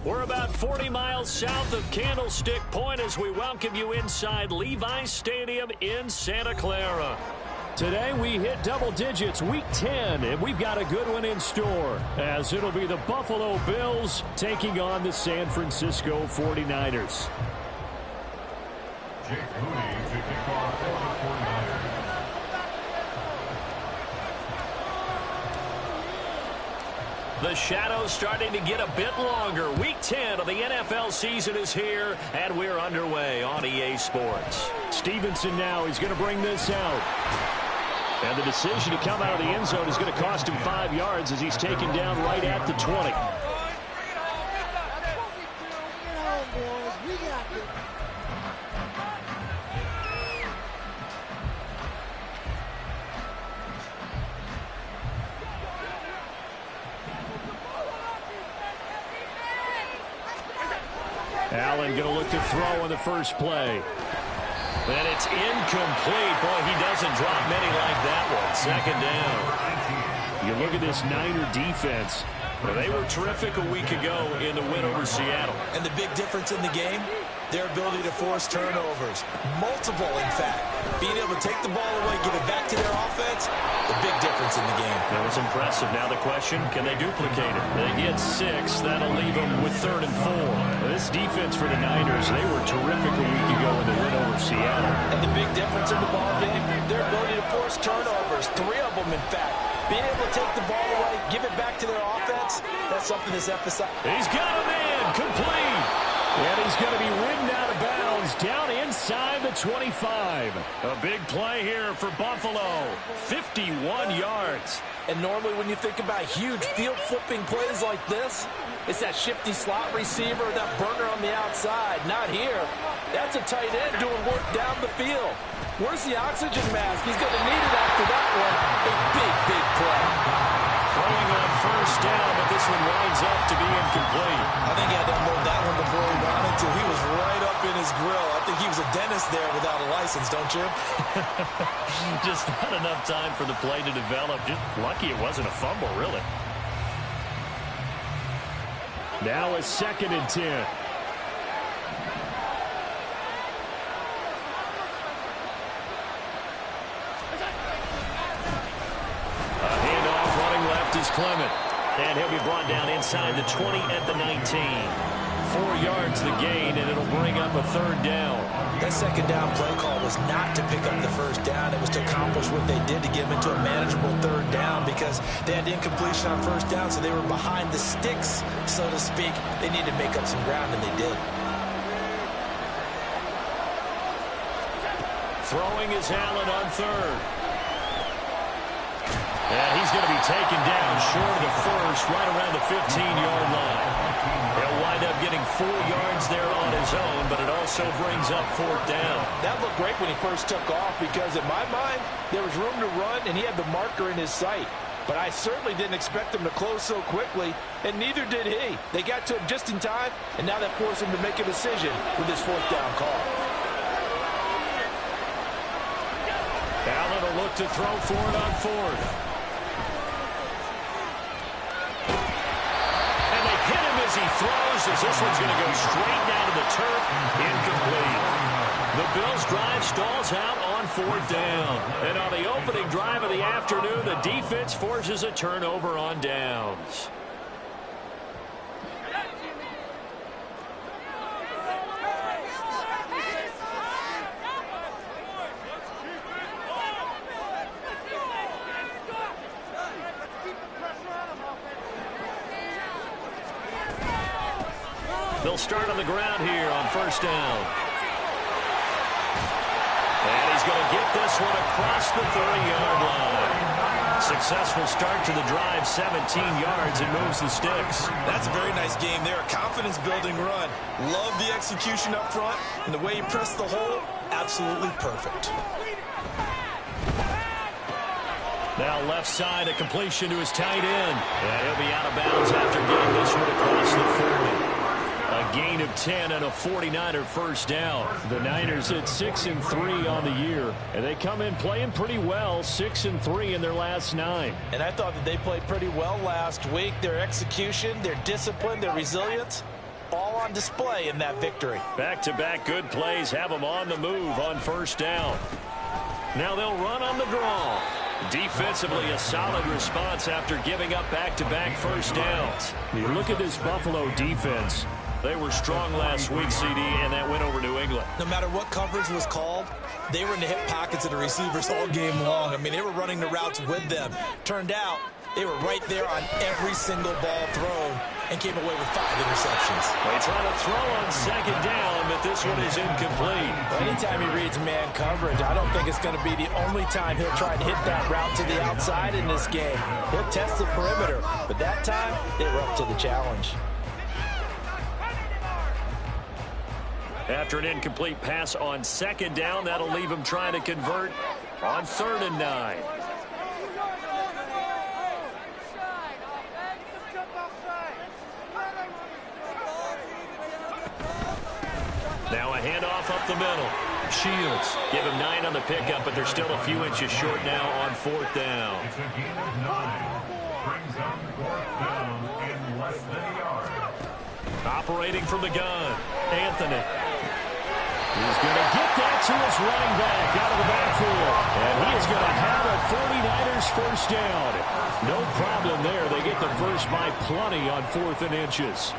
We're about 40 miles south of Candlestick Point as we welcome you inside Levi's Stadium in Santa Clara. Today we hit double digits, week 10, and we've got a good one in store, as it'll be the Buffalo Bills taking on the San Francisco 49ers. Jake Mooney to kick off for the 49ers. The shadow's starting to get a bit longer. Week 10 of the NFL season is here, and we're underway on EA Sports. Stevenson now, he's going to bring this out. And the decision to come out of the end zone is going to cost him 5 yards as he's taken down right at the 20. Allen going to look to throw on the first play. And it's incomplete. Boy, he doesn't drop many like that one. Second down. You look at this Niner defense. Well, they were terrific a week ago in the win over Seattle. And the big difference in the game, their ability to force turnovers. Multiple, in fact. Being able to take the ball away, give it back to their offense, the big difference in the game. That was impressive. Now the question, can they duplicate it? They get 6. That'll leave them with 3rd and 4. This defense for the Niners, they were terrific a week ago in the win over Seattle. And the big difference in the ball game, their ability to force turnovers. 3 of them, in fact. Being able to take the ball away, give it back to their offense, that's something that's emphasized. He's got him in, complete. And he's going to be ridden out of bounds down inside the 25. A big play here for Buffalo. 51 yards. And normally when you think about huge field-flipping plays like this, it's that shifty slot receiver, that burner on the outside. Not here. That's a tight end doing work down the field. Where's the oxygen mask? He's going to need it after that one. A big, big play. Throwing on first down, but this one winds up to be incomplete. I think he had to unload that one before he wanted to. He was right up in his grill. I think he was a dentist there without a license, don't you? Just not enough time for the play to develop. Just lucky it wasn't a fumble, really. Now a 2nd and 10. Clement, and he'll be brought down inside the 20 at the 19. 4 yards the gain, and it'll bring up a 3rd down. That 2nd down play call was not to pick up the 1st down. It was to accomplish what they did to get them into a manageable 3rd down because they had incompletion on 1st down, so they were behind the sticks, so to speak. They needed to make up some ground, and they did. Throwing is Allen on 3rd. And he's going to be taken down short of the 1st, right around the 15-yard line. He'll wind up getting 4 yards there on his own, but it also brings up 4th down. That looked great when he first took off because, in my mind, there was room to run, and he had the marker in his sight. But I certainly didn't expect him to close so quickly, and neither did he. They got to him just in time, and now that forced him to make a decision with his 4th down call. Allen will look to throw for it on 4th. As he throws, as this one's going to go straight down to the turf, incomplete. The Bills' drive stalls out on 4th down. And on the opening drive of the afternoon, the defense forces a turnover on downs. They'll start on the ground here on 1st down. And he's going to get this one across the 30-yard line. Successful start to the drive, 17 yards, and moves the sticks. That's a very nice game there, a confidence-building run. Love the execution up front, and the way he pressed the hole, absolutely perfect. Now left side, a completion to his tight end. And he'll be out of bounds after getting this one across the 40. A gain of 10 and a 49er first down. The Niners at 6-3 on the year, and they come in playing pretty well, 6-3 in their last 9. And I thought that they played pretty well last week. Their execution, their discipline, their resilience, all on display in that victory. Back-to-back good plays have them on the move on first down. Now they'll run on the draw. Defensively, a solid response after giving up back-to-back first downs. You look at this Buffalo defense. They were strong last week, CD, and that went over New England. No matter what coverage was called, they were in the hip pockets of the receivers all game long. I mean, they were running the routes with them. Turned out, they were right there on every single ball thrown and came away with 5 interceptions. They try to throw on second down, but this one is incomplete. Anytime he reads man coverage, I don't think it's going to be the only time he'll try to hit that route to the outside in this game. He'll test the perimeter, but that time, they were up to the challenge. After an incomplete pass on second down, that'll leave him trying to convert on 3rd and 9. Now a handoff up the middle. Shields. Give him 9 on the pickup, but they're still a few inches short now on 4th down. It's a gain of 9. Brings up 4th down in less than a yard. Operating from the gun, Anthony. He's going to get that to his running back out of the backfield. And he is going to have a 49ers first down. No problem there. They get the first by plenty on 4th and inches.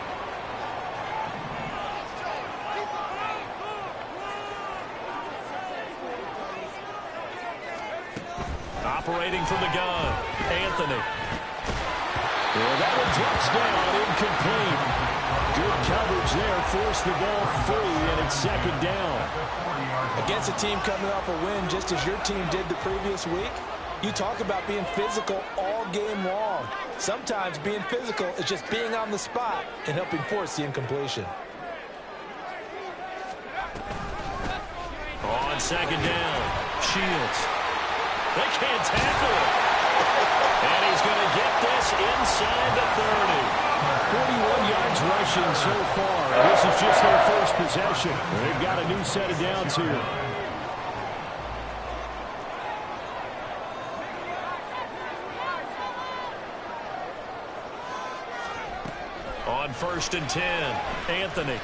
Operating from the gun, Anthony. Well, that one drops down, incomplete. Good coverage there, forced the ball free, and it's second down. Against a team coming off a win just as your team did the previous week, you talk about being physical all game long. Sometimes being physical is just being on the spot and helping force the incompletion. On second down, Shields. They can't tackle him. And he's going to get this inside the 30. 41 yards rushing so far. This is just their first possession. They've got a new set of downs here. On 1st and 10, Anthony.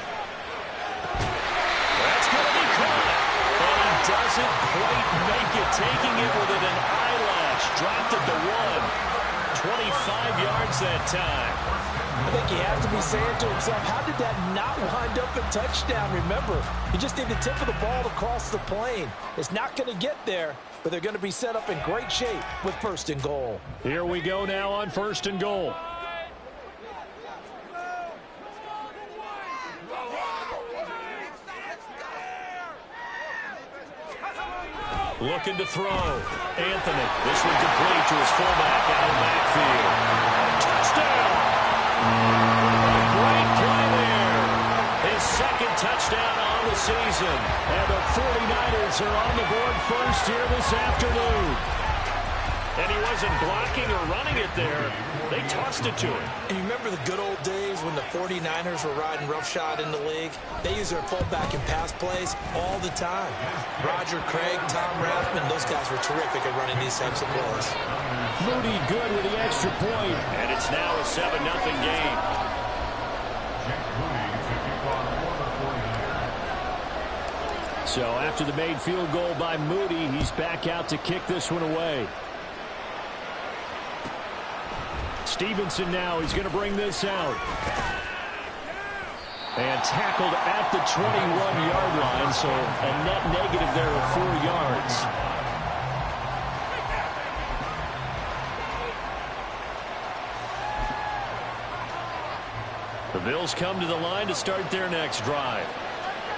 That's going to be caught. And he doesn't quite make it, taking it within an eyelash. Dropped at the 1. 25 yards that time. I think he has to be saying to himself, how did that not wind up a touchdown? Remember, you just need the tip of the ball to cross the plane. It's not going to get there, but they're going to be set up in great shape with 1st and goal. Here we go now on 1st and goal. Looking to throw. Anthony. This one complete to his fullback out of the backfield. Touchdown! A great play there. His second touchdown on the season. And the 49ers are on the board first here this afternoon. And he wasn't blocking or running it there. They tossed it to him. And you remember the good old days when the 49ers were riding roughshod in the league? They used their fullback in pass plays all the time. Roger Craig, Tom Rathman, those guys were terrific at running these types of plays. Moody good with the extra point. And it's now a 7-0 game. So after the made field goal by Moody, he's back out to kick this one away. Stevenson now, he's going to bring this out. And tackled at the 21-yard line, so a net negative there of 4 yards. The Bills come to the line to start their next drive.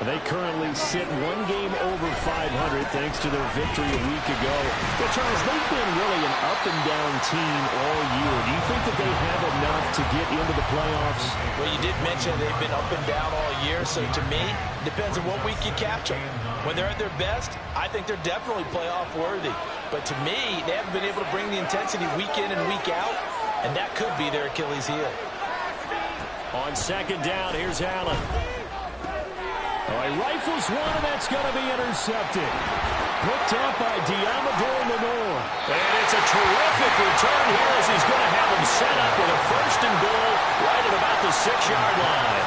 They currently sit 1 game over 500 thanks to their victory a week ago. But, Charles, they've been really an up-and-down team all year. Do you think that they have enough to get into the playoffs? Well, you did mention they've been up and down all year, so to me, it depends on what week you catch them. When they're at their best, I think they're definitely playoff-worthy. But to me, they haven't been able to bring the intensity week in and week out, and that could be their Achilles heel. On second down, here's Allen. Oh, he rifles one, and that's going to be intercepted. Picked up by Diamador Lenore. And it's a terrific return here as he's going to have him set up with a 1st and goal right at about the 6-yard line.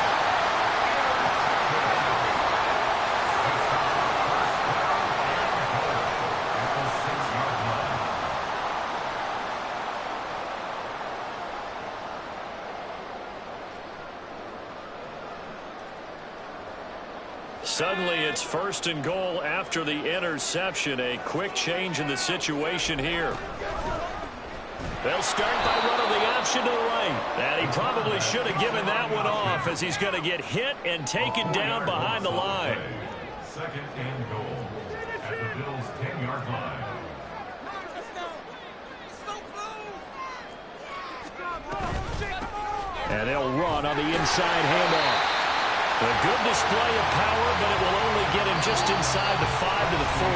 Suddenly it's first and goal after the interception. A quick change in the situation here. They'll start by running the option to the right. And he probably should have given that one off as he's going to get hit and taken down behind the line. Second and goal at the Bills' 10-yard line. And they'll run on the inside handoff. A good display of power, but it will only get him just inside the 5 to the 4.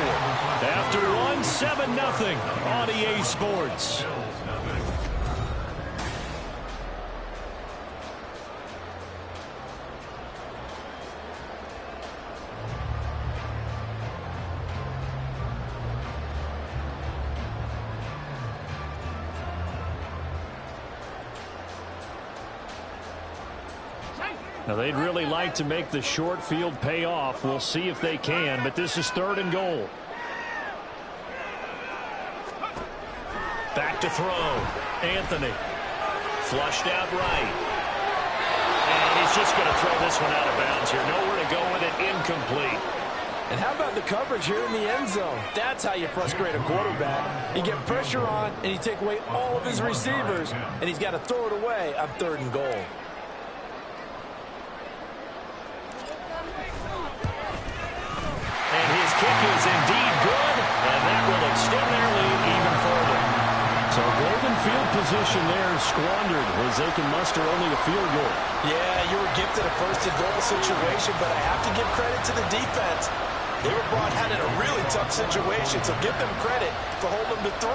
After one, 7-0 on EA Sports. Now, they'd really like to make the short field pay off. We'll see if they can, but this is third and goal. Back to throw. Anthony. Flushed out right. And he's just going to throw this one out of bounds here. Nowhere to go with it. Incomplete. And how about the coverage here in the end zone? That's how you frustrate a quarterback. You get pressure on, and you take away all of his receivers, and he's got to throw it away on third and goal. Kick is indeed good, and that will extend their lead even further. So golden field position there squandered as they can muster only a field goal. Yeah, you were gifted a first and goal situation, but I have to give credit to the defense. They were brought out in a really tough situation, so give them credit for holding them to 3.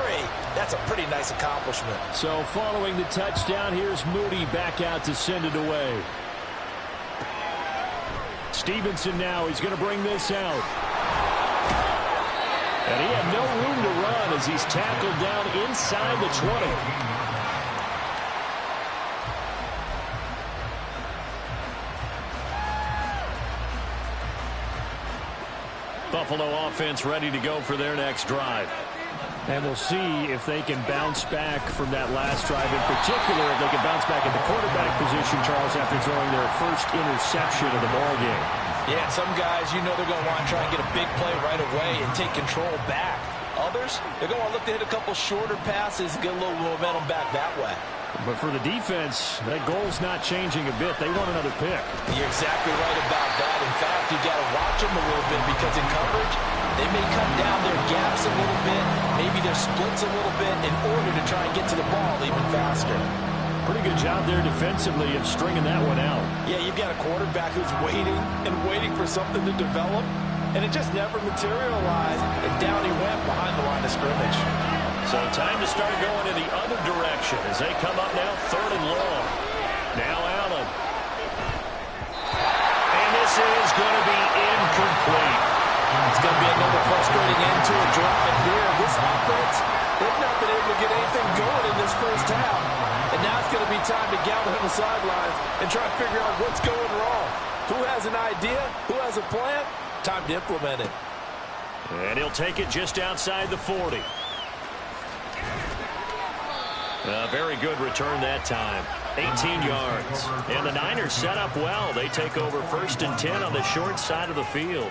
That's a pretty nice accomplishment. So following the touchdown, here's Moody back out to send it away. Stevenson now, he's going to bring this out. And he had no room to run as he's tackled down inside the 20. Buffalo offense ready to go for their next drive. And we'll see if they can bounce back from that last drive. In particular, if they can bounce back at the quarterback position, Charles, after throwing their first interception of the ballgame. Yeah, some guys, you know they're going to want to try and get a big play right away and take control back. Others, they're going to look to hit a couple shorter passes and get a little momentum back that way. But for the defense, that goal's not changing a bit. They want another pick. You're exactly right about that. In fact, you got to watch them a little bit because in coverage, they may cut down their gaps a little bit, maybe their splits a little bit in order to try and get to the ball even faster. Pretty good job there defensively of stringing that one out. Yeah, you've got a quarterback who's waiting and waiting for something to develop, and it just never materialized, and down he went behind the line of scrimmage. So time to start going in the other direction as they come up now third and long. Now Allen. And this is going to be incomplete. It's going to be another frustrating end to a drive here. This offense, they've not been able to get anything going in this first half. And now it's going to be time to gather on the sidelines and try to figure out what's going wrong. Who has an idea? Who has a plan? Time to implement it. And he'll take it just outside the 40. A very good return that time. 18 yards. And the Niners set up well. They take over first and 10 on the short side of the field.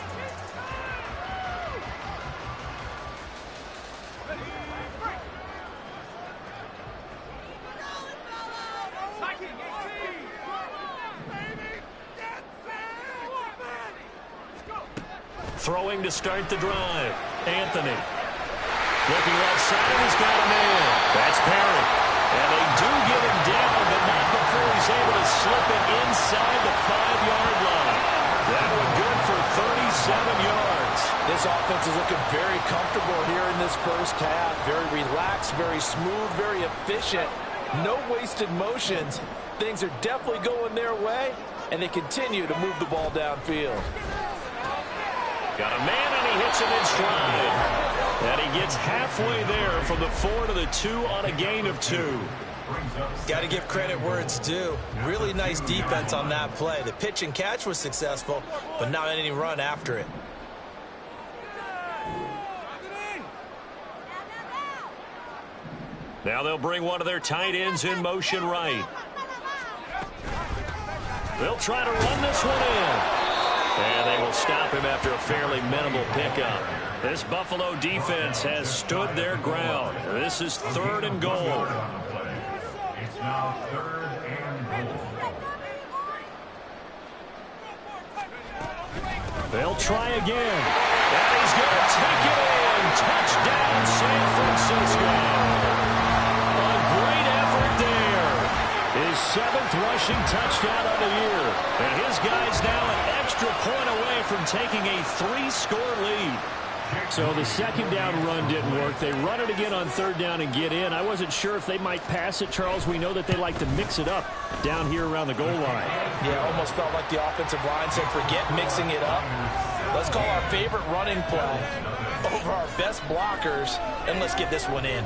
Throwing to start the drive. Anthony. Looking left side, he's got a man. That's Perry. And they do get him down, but not before he's able to slip it inside the 5-yard line. That one good for 37 yards. This offense is looking very comfortable here in this first half. Very relaxed, very smooth, very efficient. No wasted motions. Things are definitely going their way, and they continue to move the ball downfield. Got a man, and he hits him in stride. And he gets halfway there from the 4 to the 2 on a gain of 2. Got to give credit where it's due. Really nice defense on that play. The pitch and catch was successful, but not any run after it. Now they'll bring one of their tight ends in motion right. They'll try to run this one in. And they will stop him after a fairly minimal pickup. This Buffalo defense has stood their ground. This is 3rd and goal. It's now 3rd and goal. They'll try again. And he's going to take it in. Touchdown, San Francisco. A great effort there. His 7th rushing touchdown of the year. And his guy's now an extra point away from taking a 3-score lead. So the 2nd down run didn't work. They run it again on 3rd down and get in. I wasn't sure if they might pass it, Charles. We know that they like to mix it up down here around the goal line. Yeah, almost felt like the offensive line said, forget mixing it up. Let's call our favorite running play over our best blockers, and let's get this one in.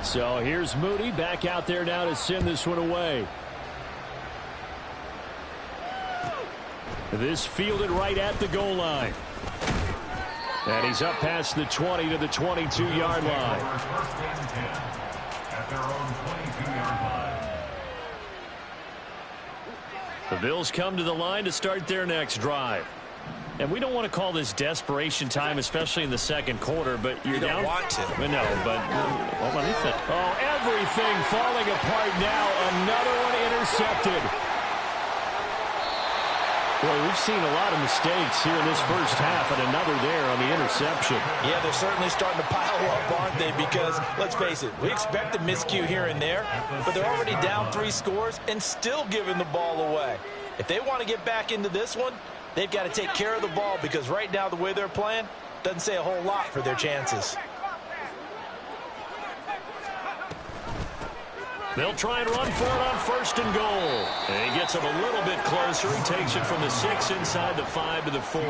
So here's Moody back out there now to send this one away. This fielded right at the goal line. And he's up past the 20 to the 22-yard line. At their own 22-yard line. The Bills come to the line to start their next drive. And we don't want to call this desperation time, especially in the 2nd quarter, but you're down. You don't want to. No, but hold on. Oh, everything falling apart now. Another one intercepted. Well, we've seen a lot of mistakes here in this first half, and another there on the interception. Yeah, they're certainly starting to pile up, aren't they? Because, let's face it, we expect a miscue here and there, but they're already down 3 scores and still giving the ball away. If they want to get back into this one, they've got to take care of the ball, because right now the way they're playing doesn't say a whole lot for their chances. They'll try and run for it on 1st and goal. And he gets it a little bit closer. He takes it from the 6 inside the 5 to the 4.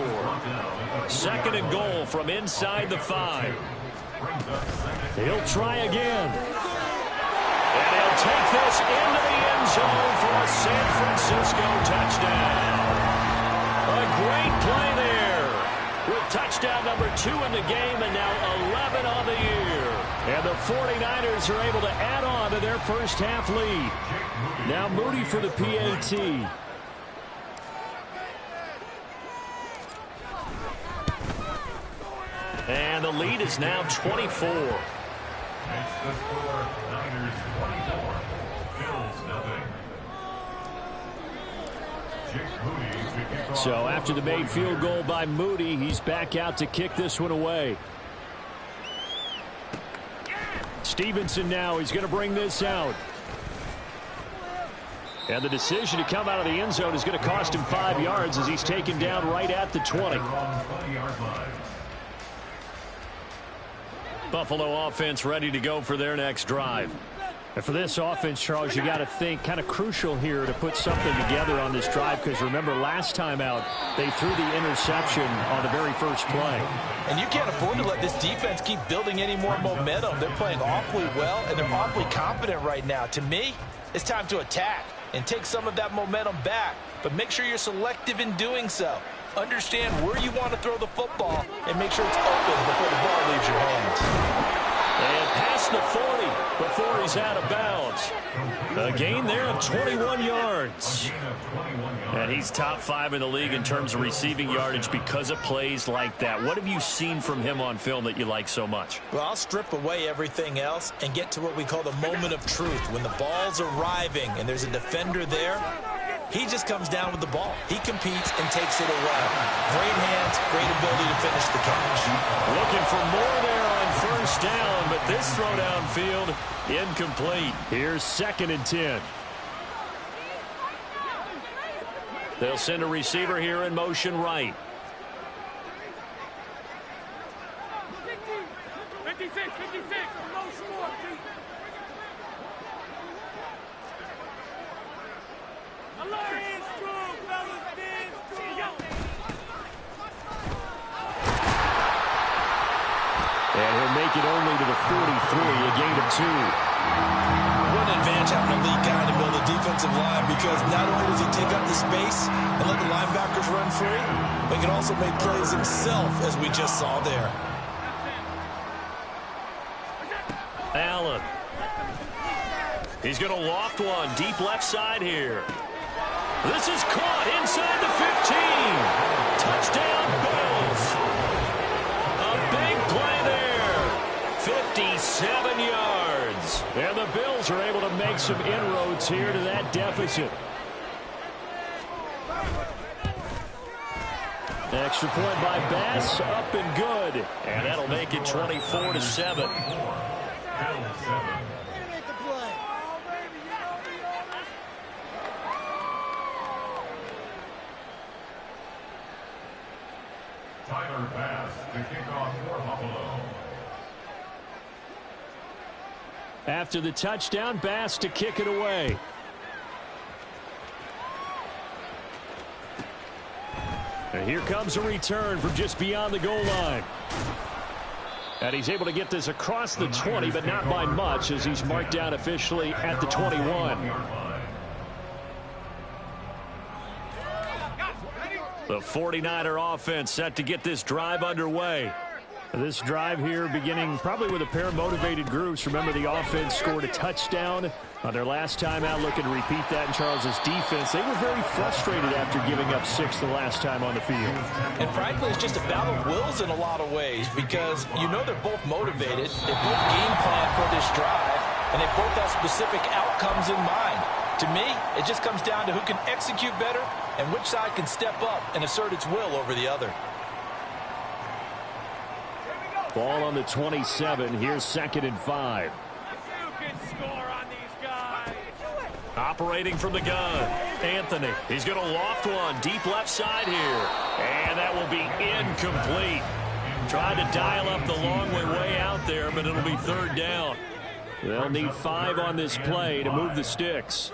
2nd and goal from inside the 5. He'll try again. And he'll take this into the end zone for a San Francisco touchdown. A great play there. With touchdown number 2 in the game and now 11 on the year. And the 49ers are able to add on to their first half lead. Now Moody for the PAT. And the lead is now 24. Makes the score Niners 24. Bills nothing. So after the made field goal by Moody, he's back out to kick this one away. Stevenson now, he's going to bring this out. And the decision to come out of the end zone is going to cost him 5 yards as he's taken down right at the 20. Buffalo offense ready to go for their next drive. And for this offense, Charles, you got to think kind of crucial here to put something together on this drive, because remember last time out they threw the interception on the very first play. And you can't afford to let this defense keep building any more momentum. They're playing awfully well, and they're awfully confident right now. To me, it's time to attack and take some of that momentum back, but make sure you're selective in doing so. Understand where you want to throw the football and make sure it's open before the ball leaves your hands. And past the 40 before he's out of bounds. A gain there of 21 yards. And he's top 5 in the league in terms of receiving yardage because of plays like that. What have you seen from him on film that you like so much? Well, I'll strip away everything else and get to what we call the moment of truth. When the ball's arriving and there's a defender there, he just comes down with the ball. He competes and takes it away. Great hands, great ability to finish the catch. Looking for more there on first down, but this throw downfield incomplete. Here's 2nd and 10. They'll send a receiver here in motion right. 56. And he'll make it only to the 43, a gain of 2. What an advantage having a lead guy to build a defensive line, because not only does he take up the space and let the linebackers run free, but he can also make plays himself, as we just saw there. Allen. He's going to loft one deep left side here. This is caught inside the 15. Touchdown, Bills. A big play there. 57 yards. And the Bills are able to make some inroads here to that deficit. Extra point by Bass, up and good. And that'll make it 24-7. Tyler Bass to kick off for Buffalo. After the touchdown, Bass to kick it away. And here comes a return from just beyond the goal line. And he's able to get this across the 20, but not by much, as he's marked down officially at the 21. The 49er offense set to get this drive underway. This drive here beginning probably with a pair of motivated groups. Remember, the offense scored a touchdown on their last time out, looking to repeat that in Charles's defense. They were very frustrated after giving up 6 the last time on the field. And frankly, it's just a battle of wills in a lot of ways, because you know they're both motivated. They both game plan for this drive, and they both have specific outcomes in mind. To me, it just comes down to who can execute better and which side can step up and assert its will over the other. Ball on the 27. Here's 2nd and 5. Operating from the gun, Anthony. He's going to loft one deep left side here. And that will be incomplete. Tried to dial up the long way out there, but it'll be 3rd down. They'll need 5 on this play to move the sticks.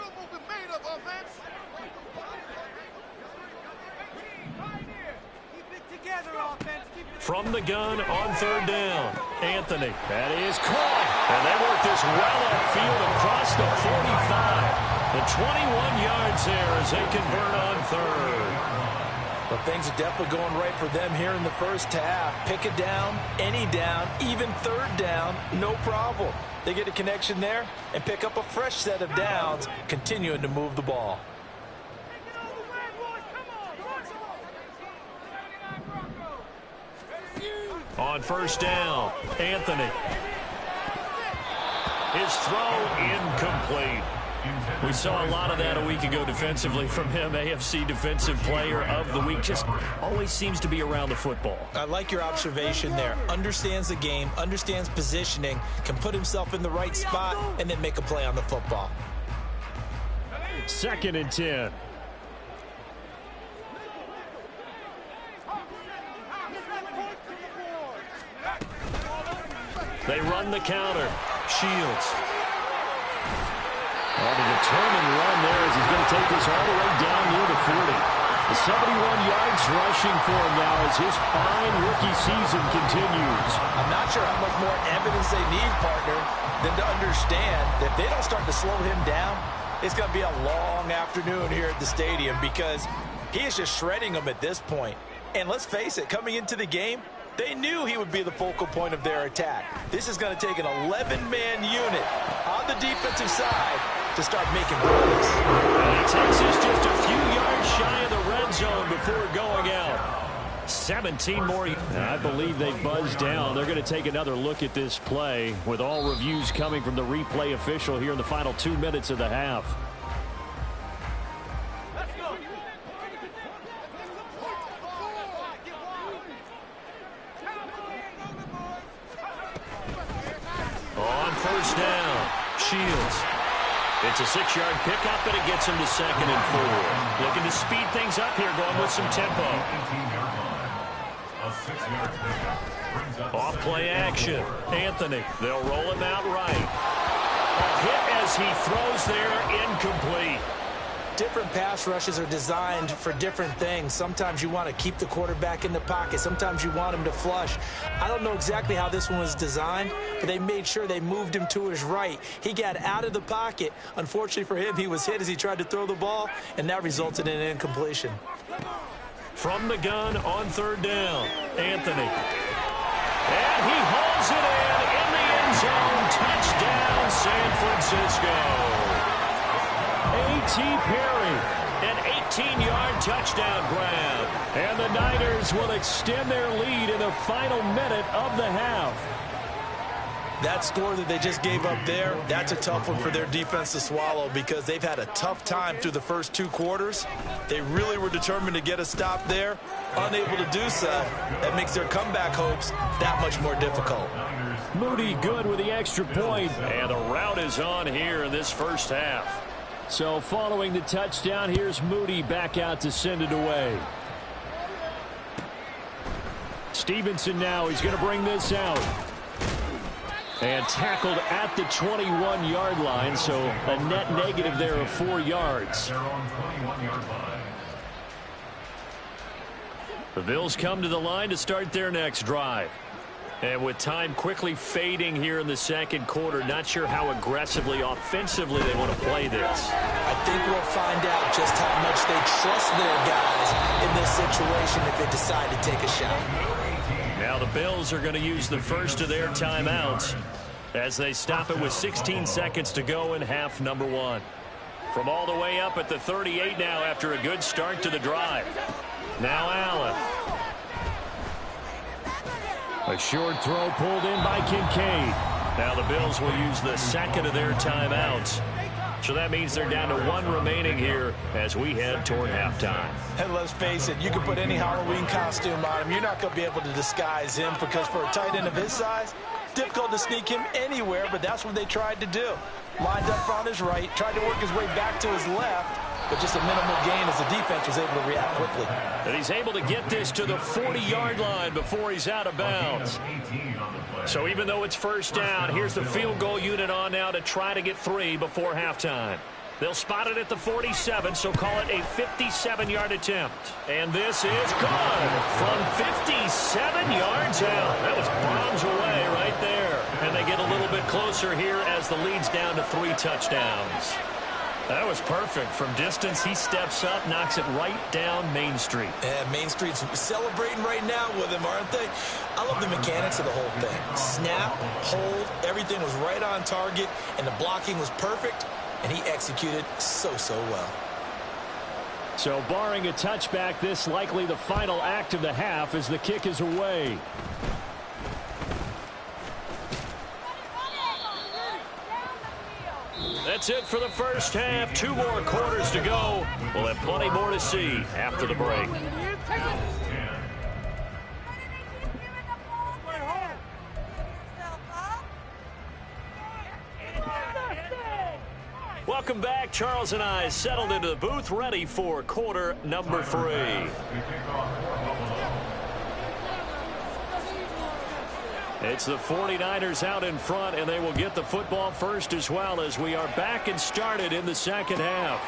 From the gun on 3rd down, Anthony. That is caught. And they work this well upfield across the 45. The 21 yards there as they convert on 3rd. But things are definitely going right for them here in the first half. Pick a down, any down, even 3rd down, no problem. They get a connection there and pick up a fresh set of downs, continuing to move the ball. On 1st down, Anthony. His throw incomplete. We saw a lot of that a week ago defensively from him. AFC Defensive Player of the Week. Just always seems to be around the football. I like your observation there. Understands the game, understands positioning, can put himself in the right spot, and then make a play on the football. 2nd and 10. They run the counter. Shields. On a determined run there as he's going to take this all the way down near the 40. The 71 yards rushing for him now as his fine rookie season continues. I'm not sure how much more evidence they need, partner, than to understand that if they don't start to slow him down, it's going to be a long afternoon here at the stadium, because he is just shredding them at this point. And let's face it, coming into the game, they knew he would be the focal point of their attack. This is going to take an 11-man unit on the defensive side to start making plays. And he takes us just a few yards shy of the red zone before going out. 17 more. I believe they buzzed down. They're going to take another look at this play, with all reviews coming from the replay official here in the final 2 minutes of the half. On 1st down, Shields. It's a 6-yard pickup, and it gets him to 2nd and 4. Looking to speed things up here, going with some tempo. Off play action. Anthony. They'll roll him out right. A hit as he throws there, incomplete. Different pass rushes are designed for different things. Sometimes you want to keep the quarterback in the pocket. Sometimes you want him to flush. I don't know exactly how this one was designed, but they made sure they moved him to his right. He got out of the pocket. Unfortunately for him, he was hit as he tried to throw the ball, and that resulted in an incompletion. From the gun on 3rd down, Anthony. And he hauls it in the end zone. Touchdown, San Francisco. A.T. Perry, an 18-yard touchdown grab. And the Niners will extend their lead in the final minute of the half. That score that they just gave up there, that's a tough one for their defense to swallow because they've had a tough time through the first 2 quarters. They really were determined to get a stop there, unable to do so. That makes their comeback hopes that much more difficult. Moody good with the extra point. And the route is on here in this first half. So following the touchdown, here's Moody back out to send it away. Stevenson now, he's going to bring this out. And tackled at the 21-yard line, so a net negative there of 4 yards. The Bills come to the line to start their next drive. And with time quickly fading here in the second quarter, not sure how aggressively, offensively they want to play this. I think we'll find out just how much they trust their guys in this situation if they decide to take a shot. Now the Bills are going to use the first of their timeouts as they stop it with 16 seconds to go in half number 1. From all the way up at the 38 now after a good start to the drive. Now Allen. A short throw pulled in by Kincaid. Now the Bills will use the second of their timeouts. So that means they're down to 1 remaining here as we head toward halftime. And let's face it, you can put any Halloween costume on him. You're not going to be able to disguise him because for a tight end of his size, difficult to sneak him anywhere, but that's what they tried to do. Lined up on his right, tried to work his way back to his left, but just a minimal gain as the defense was able to react quickly. And he's able to get this to the 40-yard line before he's out of bounds. So even though it's first down, here's the field goal unit on now to try to get 3 before halftime. They'll spot it at the 47, so call it a 57-yard attempt. And this is good from 57 yards out. That was bombs away right there. And they get a little bit closer here as the lead's down to 3 touchdowns. That was perfect. From distance, he steps up, knocks it right down Main Street. And Main Street's celebrating right now with him, aren't they? I love the mechanics of the whole thing. Snap, hold, everything was right on target, and the blocking was perfect, and he executed so well. So barring a touchback, this likely the final act of the half as the kick is away. That's it for the first half. 2 more quarters to go. We'll have plenty more to see after the break. Welcome back. Charles and I settled into the booth, ready for quarter number 3. It's the 49ers out in front, and they will get the football first as well as we are back and started in the second half.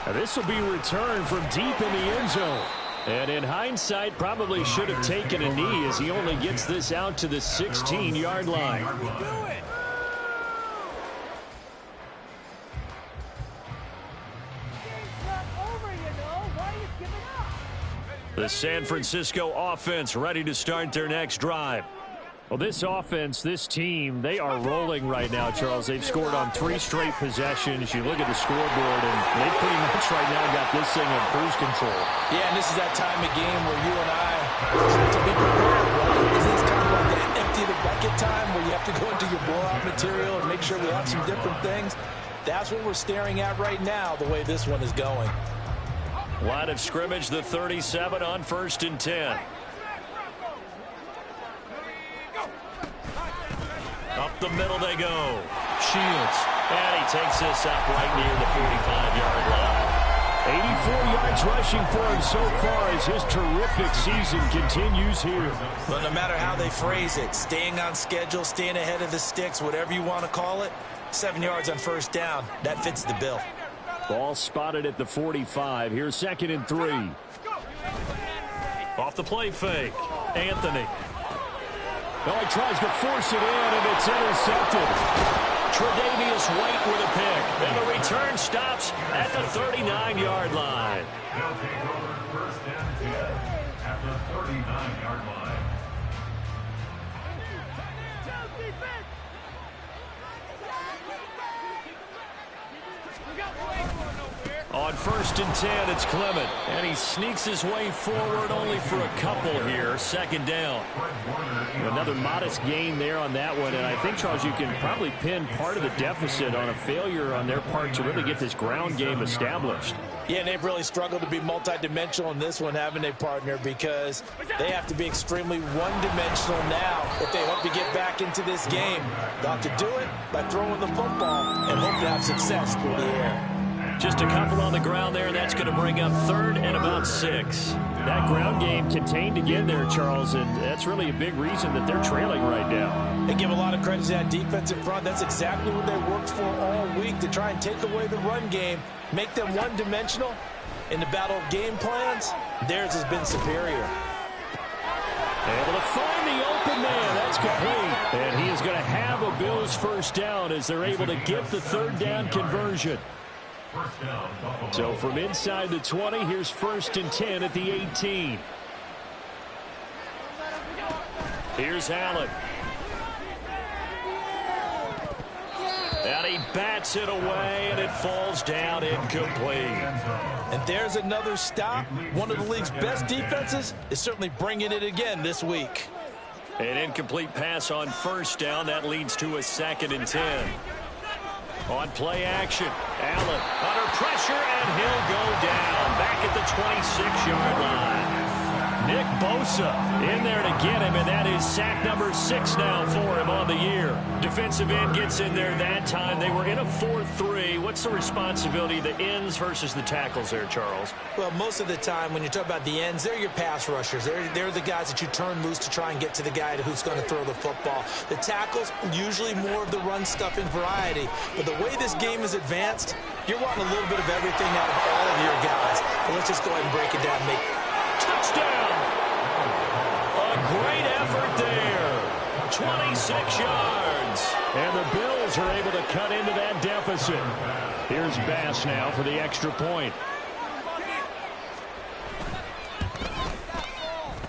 Now this will be returned from deep in the end zone. And in hindsight, probably should have taken a knee as he only gets this out to the 16-yard line. The San Francisco offense ready to start their next drive. Well, this offense, this team, they are rolling right now, Charles. They've scored on 3 straight possessions. You look at the scoreboard, and they pretty much right now got this thing in cruise control. Yeah, and this is that time of game where you and I have to be prepared, right? This is kind of like that empty the bucket time where you have to go into your blowout material and make sure we have some different things. That's what we're staring at right now, the way this one is going. Line of scrimmage, the 37 on 1st and 10. Up the middle they go. Shields. And he takes this up right near the 45-yard line. 84 yards rushing for him so far as his terrific season continues here. But no matter how they phrase it, staying on schedule, staying ahead of the sticks, whatever you want to call it, 7 yards on first down, that fits the bill. Ball spotted at the 45. Here's 2nd and 3. Off the play fake. Anthony. Oh, he tries to force it in, and it's intercepted. Tre'Davious White with a pick. And the return stops at the 39-yard line. They'll take over 1st and 10 at the 39-yard line. On 1st and 10, it's Clement. And he sneaks his way forward only for a couple here. 2nd down. Another modest gain there on that one. And I think, Charles, you can probably pin part of the deficit on a failure on their part to really get this ground game established. Yeah, and they've really struggled to be multidimensional in this one, haven't they, partner? Because they have to be extremely one-dimensional now if they hope to get back into this game. They'll have to do it by throwing the football and hope to have success through the air. Just a couple on the ground there. That's going to bring up 3rd and about 6. That ground game contained again there, Charles, and that's really a big reason that they're trailing right now. They give a lot of credit to that defensive front. That's exactly what they worked for all week, to try and take away the run game, make them one-dimensional. In the battle of game plans, theirs has been superior. Able to find the open man. That's complete. And he is going to have a Bills 1st down as they're able to get the 3rd down conversion. So from inside the 20, here's 1st and 10 at the 18. Here's Allen. And he bats it away, and it falls down incomplete. And there's another stop. One of the league's best defenses is certainly bringing it again this week. An incomplete pass on 1st down. That leads to a 2nd and 10. On play action, Allen under pressure, and he'll go down back at the 26-yard line. Nick Bosa in there to get him, and that is sack number 6 now for him on the year. Defensive end gets in there that time. They were in a 4-3. What's the responsibility of the ends versus the tackles there, Charles? Well, most of the time when you talk about the ends, they're your pass rushers. They're the guys that you turn loose to try and get to the guy who's going to throw the football. The tackles, usually more of the run-stuffing variety. But the way this game is advanced, you're wanting a little bit of everything out of all of your guys. But let's just go ahead and break it down. Touchdown! A great effort there. 26 yards. And the Bills are able to cut into that deficit. Here's Bass now for the extra point.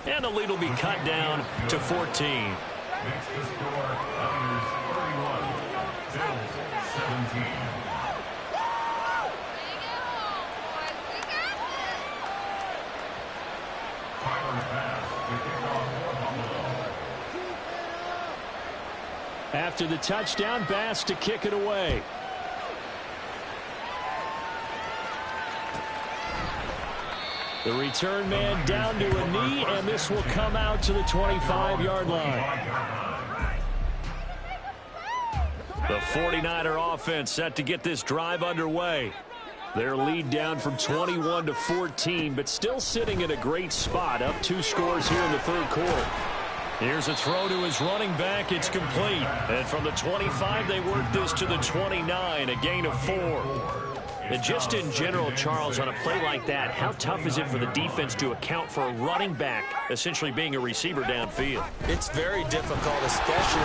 And the lead will be cut down to 14. Makes the score Buccaneers 31, Bills 17. After the touchdown, Bass to kick it away. The return man down to a knee, and this will come out to the 25-yard line. The 49er offense set to get this drive underway. Their lead down from 21 to 14, but still sitting in a great spot, up 2 scores here in the 3rd quarter. Here's a throw to his running back. It's complete. And from the 25, they work this to the 29, a gain of 4. And just in general, Charles, on a play like that, how tough is it for the defense to account for a running back essentially being a receiver downfield? It's very difficult, especially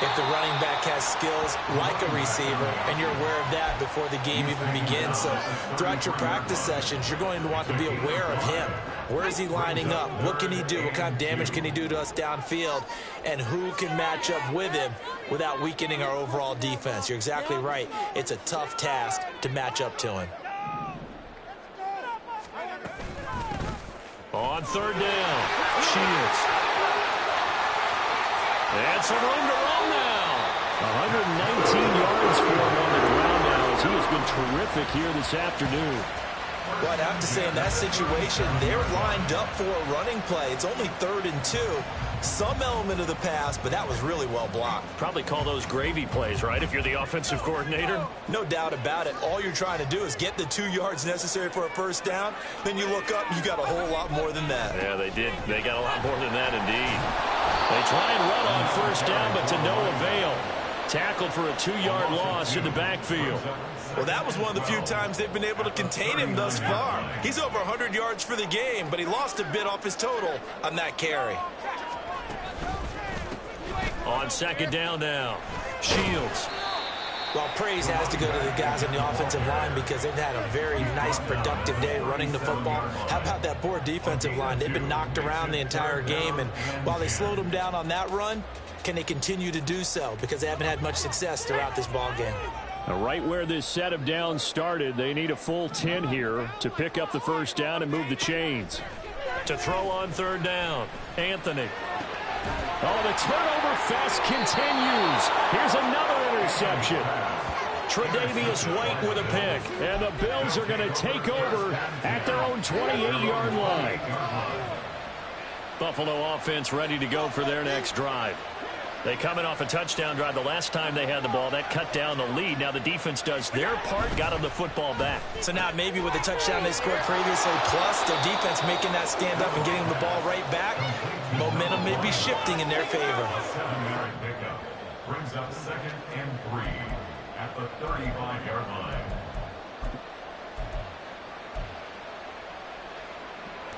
if the running back has skills like a receiver, and you're aware of that before the game even begins. So throughout your practice sessions, you're going to want to be aware of him. Where is he lining up? What can he do? What kind of damage can he do to us downfield? And who can match up with him without weakening our overall defense? You're exactly right. It's a tough task to match up to him. On 3rd down, Shields. And some room to run now. 119 yards for him on the ground now as he has been terrific here this afternoon. Well, I'd have to say in that situation, they're lined up for a running play. It's only 3rd and 2. Some element of the pass, but that was really well blocked. Probably call those gravy plays, right, if you're the offensive coordinator? No doubt about it. All you're trying to do is get the 2 yards necessary for a 1st down. Then you look up, you got a whole lot more than that. Yeah, they did. They got a lot more than that, indeed. They try and run on 1st down, but to no avail. Tackled for a 2-yard loss in the backfield. Well, that was one of the few times they've been able to contain him thus far. He's over 100 yards for the game, but he lost a bit off his total on that carry. On 2nd down now, Shields. Well, praise has to go to the guys on the offensive line because they've had a very nice, productive day running the football. How about that poor defensive line? They've been knocked around the entire game, and while they slowed them down on that run, can they continue to do so? Because they haven't had much success throughout this ball game. Right where this set of downs started, they need a full 10 here to pick up the first down and move the chains. To throw on third down, Anthony. Oh, the turnover fest continues. Here's another interception. Tre'Davious White with a pick. And the Bills are going to take over at their own 28-yard line. Buffalo offense ready to go for their next drive. They come in off a touchdown drive the last time they had the ball. That cut down the lead. Now the defense does their part, got them the football back. So now maybe with the touchdown they scored previously, plus their defense making that stand up and getting the ball right back, momentum may be shifting in their favor. 7-yard pickup brings up 2nd and 3 at the 35-yard line.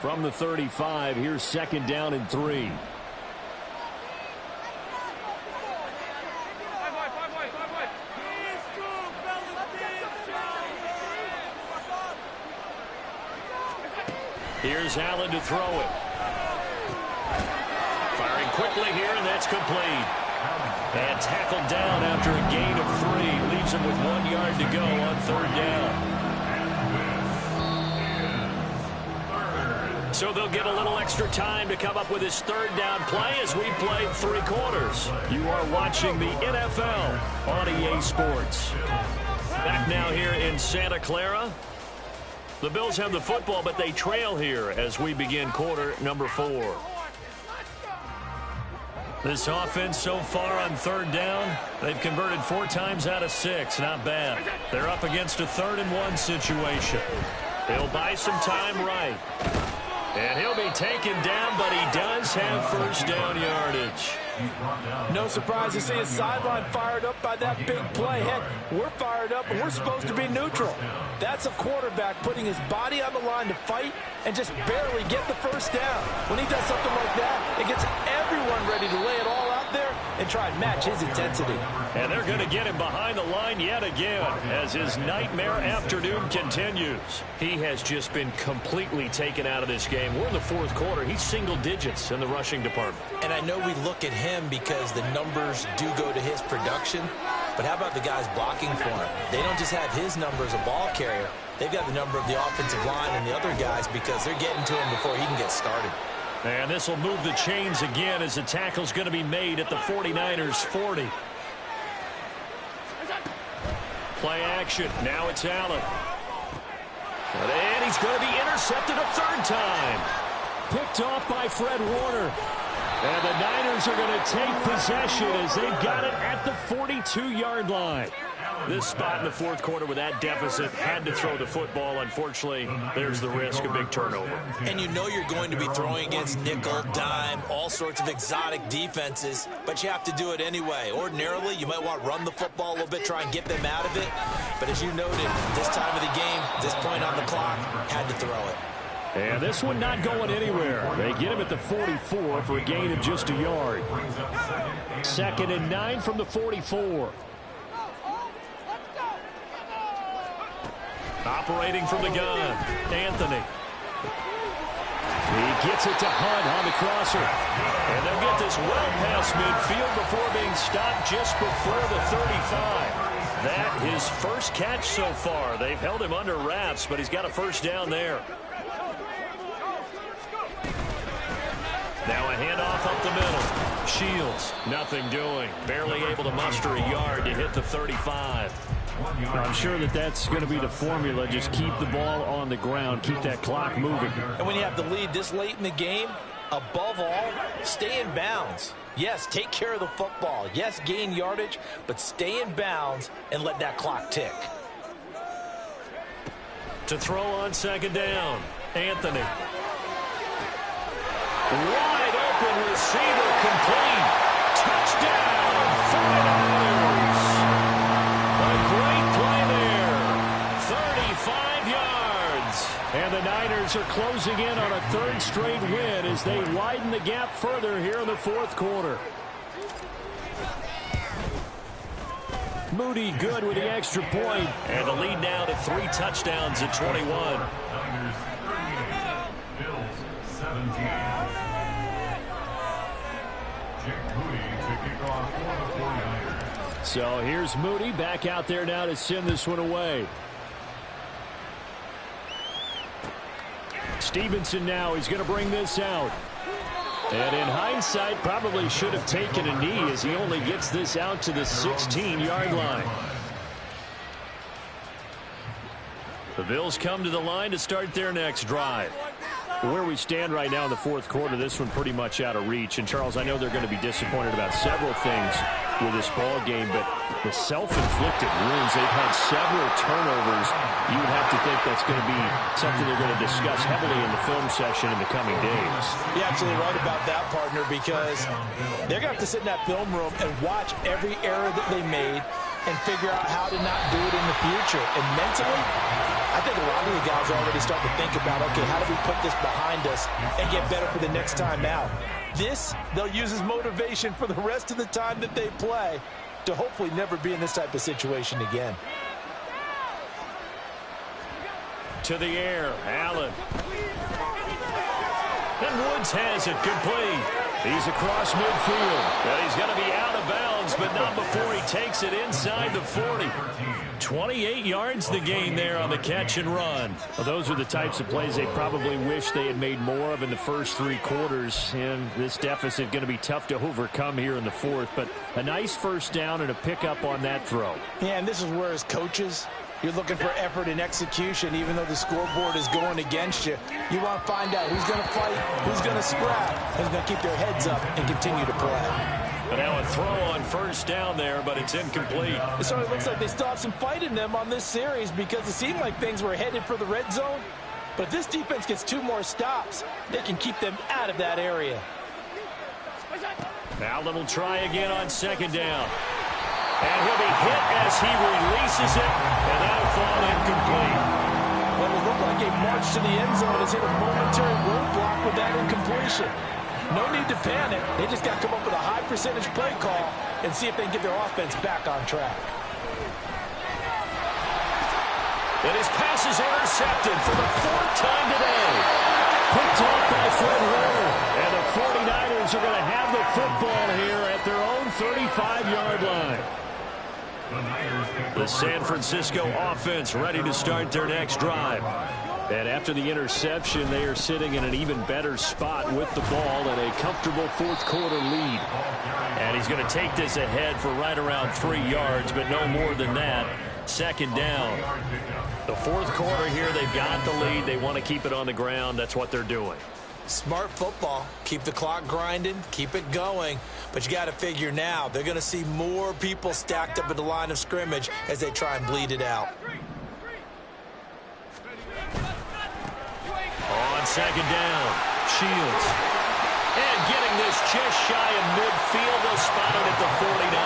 From the 35, here's 2nd down and 3. Here's Allen to throw it. Firing quickly here, and that's complete. And tackled down after a gain of 3. Leaves him with 1 yard to go on third down. So they'll get a little extra time to come up with his third down play as we played 3 quarters. You are watching the NFL on EA Sports. Back now here in Santa Clara. The Bills have the football, but they trail here as we begin quarter number 4. This offense so far on third down, they've converted 4 times out of 6. Not bad. They're up against a 3rd and 1 situation. He'll buy some time right. And he'll be taken down, but he does have first down yardage. No surprise to see his sideline fired up by that big play. Heck, we're fired up, and we're supposed to be neutral. That's a quarterback putting his body on the line to fight and just barely get the first down. When he does something like that, it gets everyone ready to lay it all out there and try and match his intensity. And they're going to get him behind the line yet again as his nightmare afternoon continues. He has just been completely taken out of this game. We're in the 4th quarter. He's single digits in the rushing department. And I know we look at him because the numbers do go to his production, but how about the guys blocking for him? They don't just have his number as a ball carrier. They've got the number of the offensive line and the other guys because they're getting to him before he can get started. And this will move the chains again as the tackle's going to be made at the 49ers 40. Play action. Now it's Allen. And he's going to be intercepted a 3rd time. Picked off by Fred Warner. And the Niners are going to take possession as they've got it at the 42-yard line. This spot in the 4th quarter with that deficit had to throw the football. Unfortunately, there's the risk of big turnover. And you know you're going to be throwing against nickel, dime, all sorts of exotic defenses, but you have to do it anyway. Ordinarily, you might want to run the football a little bit, try and get them out of it. But as you noted, this time of the game, this point on the clock, had to throw it. And this one not going anywhere. They get him at the 44 for a gain of just a yard. 2nd and 9 from the 44. Operating from the gun, Anthony. He gets it to Hunt on the crosser. And they'll get this well past midfield before being stopped just before the 35. That his first catch so far. They've held him under wraps, but he's got a first down there. Now a handoff up the middle. Shields, nothing doing. Barely able to muster a yard to hit the 35. I'm sure that that's going to be the formula. Just keep the ball on the ground. Keep that clock moving. And when you have the lead this late in the game, above all, stay in bounds. Yes, take care of the football. Yes, gain yardage, but stay in bounds and let that clock tick. To throw on 2nd down, Anthony. Wide open receiver complete. Touchdown, 49ers. A great play there. 35 yards. And the Niners are closing in on a 3rd straight win as they widen the gap further here in the 4th quarter. Moody good with the extra point. And the lead now to 3 touchdowns at 21. Niners 38, Bills 17. Jake Moody to kick off for the 49ers. So here's Moody back out there now to send this one away. Stevenson now, he's going to bring this out. And in hindsight, probably should have taken a knee as he only gets this out to the 16-yard line. The Bills come to the line to start their next drive. Where we stand right now in the fourth quarter, this one pretty much out of reach. And, Charles, I know they're going to be disappointed about several things with this ball game, but the self-inflicted wounds, they've had several turnovers. You would have to think that's going to be something they're going to discuss heavily in the film session in the coming days. You're absolutely right about that, partner, because they're going to have to sit in that film room and watch every error that they made and figure out how to not do it in the future. And mentally, I think a lot of the guys are already starting to think about, okay, how do we put this behind us and get better for the next time out? This, they'll use as motivation for the rest of the time that they play to hopefully never be in this type of situation again. To the air, Allen. And Woods has it complete. He's across midfield. And he's going to be out of bounds, but not before he takes it inside the 40. 28 yards the gain there on the catch and run. Well, those are the types of plays they probably wish they had made more of in the first three quarters. And this deficit going to be tough to overcome here in the fourth. But a nice first down and a pickup on that throw. Yeah, and this is where as coaches, you're looking for effort and execution, even though the scoreboard is going against you. You want to find out who's going to fight, who's going to scrap, who's going to keep their heads up and continue to play. But now a throw on first down there, but it's incomplete. It sort of looks like they still have some fight in them on this series because it seemed like things were headed for the red zone. But if this defense gets 2 more stops, they can keep them out of that area. Allen will try again on second down. And he'll be hit as he releases it, and that'll fall incomplete. What will look like a march to the end zone has hit a momentary roadblock with that incompletion. No need to panic. They just got to come up with a high percentage play call and see if they can get their offense back on track. And his pass is intercepted for the 4th time today. Picked off by Fred Warner. And the 49ers are going to have the football here at their own 35-yard line. The San Francisco offense ready to start their next drive. And after the interception, they are sitting in an even better spot with the ball and a comfortable fourth quarter lead. And he's going to take this ahead for right around 3 yards, but no more than that. Second down. The fourth quarter here, they've got the lead. They want to keep it on the ground. That's what they're doing. Smart football. Keep the clock grinding. Keep it going. But you got to figure now, they're going to see more people stacked up at the line of scrimmage as they try and bleed it out. On second down, Shields. And getting this just shy of midfield, they'll spot it at the 49.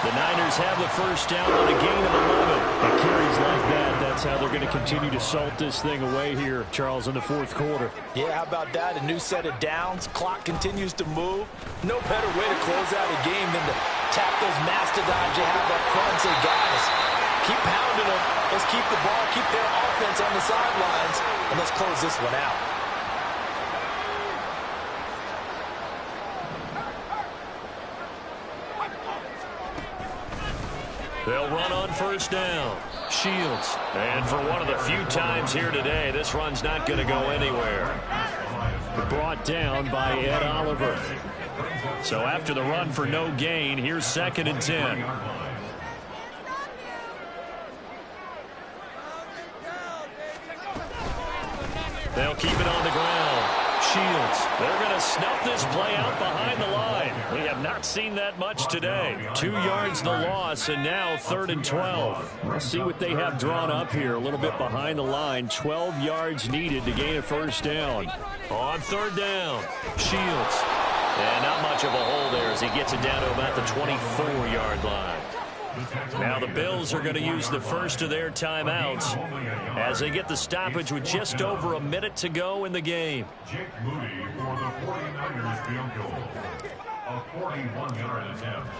The Niners have the first down on a gain of 11. It carries like that. That's how they're going to continue to salt this thing away here, Charles, in the fourth quarter. Yeah, how about that? A new set of downs. Clock continues to move. No better way to close out a game than to tap those mastodons you have up front and say, guys, keep pounding them. Let's keep the ball, keep their offense on the sidelines, and let's close this one out. They'll run on first down. Shields. And for one of the few times here today, this run's not going to go anywhere. Brought down by Ed Oliver. So after the run for no gain, here's 2nd and 10. They'll keep it on the ground. Shields. They're going to snuff this play out behind the line. We have not seen that much today. 2 yards the loss, and now 3rd and 12. We'll see what they have drawn up here. A little bit behind the line. 12 yards needed to gain a first down. On 3rd down, Shields. And not much of a hole there as he gets it down to about the 24-yard line. Now the Bills are going to use the first of their timeouts as they get the stoppage with just over a minute to go in the game. Jake Moody for the 49ers field goal. A 41-yard attempt.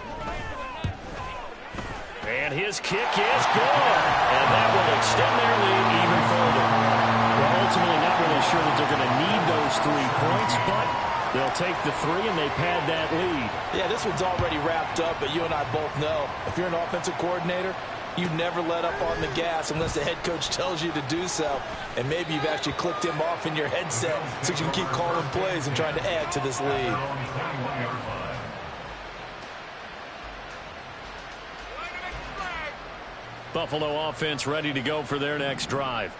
And his kick is good. And that will extend their lead even further. Well, ultimately not really sure that they're going to need those 3 points, but They'll take the 3, and they pad that lead. Yeah, this one's already wrapped up, but you and I both know if you're an offensive coordinator, you never let up on the gas unless the head coach tells you to do so. And maybe you've actually clicked him off in your headset so you can keep calling plays and trying to add to this lead. Buffalo offense ready to go for their next drive.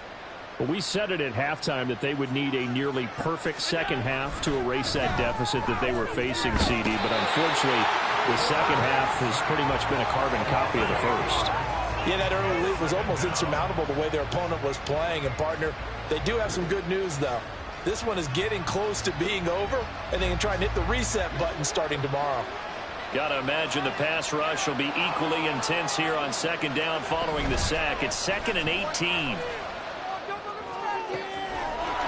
Well, we said it at halftime that they would need a nearly perfect second half to erase that deficit that they were facing, CD. But unfortunately, the second half has pretty much been a carbon copy of the first. Yeah, that early lead was almost insurmountable the way their opponent was playing. And, partner, they do have some good news, though. This one is getting close to being over, and they can try and hit the reset button starting tomorrow. Got to imagine the pass rush will be equally intense here on second down following the sack. It's 2nd and 18.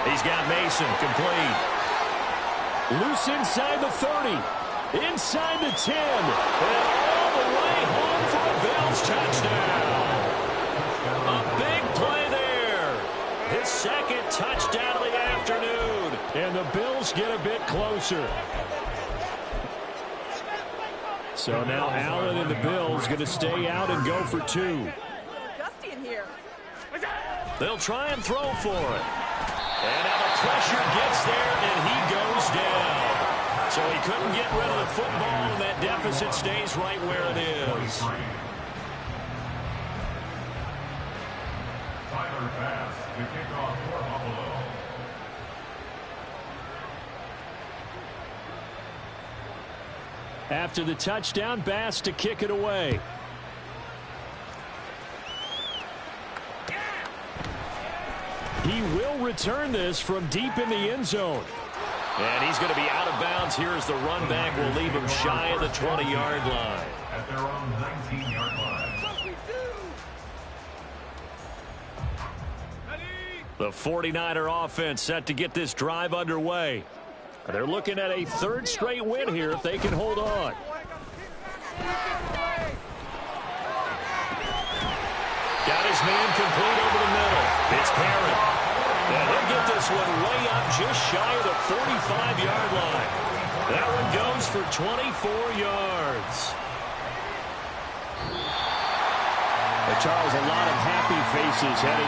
He's got Mason complete. Loose inside the 30. Inside the 10. And all the way home for a Bills touchdown. A big play there. His second touchdown of the afternoon. And the Bills get a bit closer. So now Allen and the Bills going to stay out and go for 2. Gusty in here. They'll try and throw for it. And now the pressure gets there, and he goes down. So he couldn't get rid of the football, and that deficit stays right where it is. Tyler Bass to kick off for Buffalo. After the touchdown, Bass to kick it away. He will return this from deep in the end zone. And he's going to be out of bounds here as the run back will leave him shy of the 20-yard line. At their own 19-yard line. The 49er offense set to get this drive underway. They're looking at a 3rd straight win here if they can hold on. Got his man complete over the middle. It's Parrott. And he'll get this one way up just shy of the 45-yard line. That one goes for 24 yards. Charles, a lot of happy faces heading